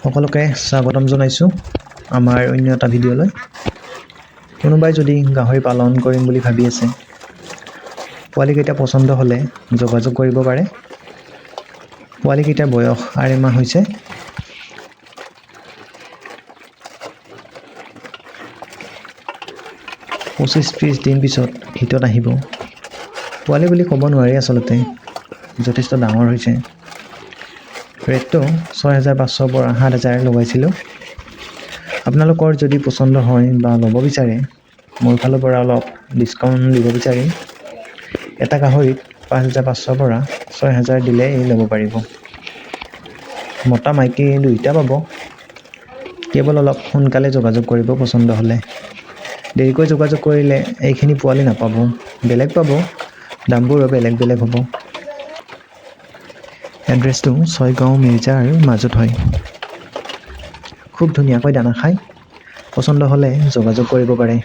সকলোকে স্বাগতম জনাইছোঁ আমাৰ অন্য এটা ভিডিঅ'লৈ। কোনোবাই যদি গাহৰি পালন কৰিম বুলি ভাবি আছে, পোৱালিকেইটা পচন্দ হ'লে যোগাযোগ কৰিব পাৰে। পোৱালিকেইটাৰ বয়স 8 মাহ হৈছে। (25-30 দিন পিছত হিটত আহিব। পোৱালি বুলি ক'ব নোৱাৰি, আচলতে যথেষ্ট ডাঙৰ হৈছে। ৰেটটো 6,500 পৰা 7,000 লগাইছিলোঁ। আপোনালোকৰ যদি পচন্দ হয় বা ল'ব বিচাৰে, মোৰ ফালৰ পৰা অলপ ডিছকাউণ্ট দিব বিচাৰিম। এটা গাহৰিত 5,500 পৰা 6,000 দিলেই ল'ব পাৰিব। মতা মাইকী দুয়োটা পাব। কেৱল অলপ সোনকালে যোগাযোগ কৰিব পচন্দ হ'লে। দেৰিকৈ যোগাযোগ কৰিলে এইখিনি পোৱালি নাপাব, বেলেগ পাব। দামবোৰো বেলেগ বেলেগ হ'ব। এড্ৰেছটো ছয়গাঁও মিৰ্জাৰ মাজত হয়। খুব ধুনীয়াকৈ দানা খায়। পচন্দ হ'লে যোগাযোগ কৰিব পাৰে।